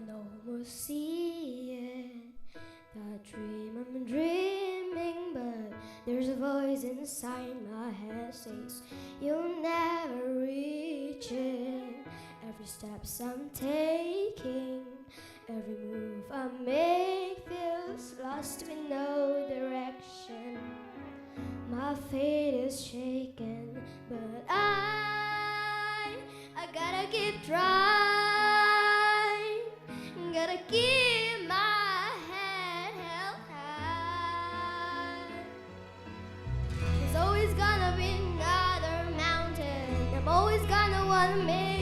can almost see it. That dream I'm dreaming, but there's a voice inside my head says you'll never reach it. Every step I'm taking, every move I make feels lost with no direction. My fate is shaken, but I gotta keep trying, gotta keep my head held high. There's always gonna be another mountain, I'm always gonna wanna make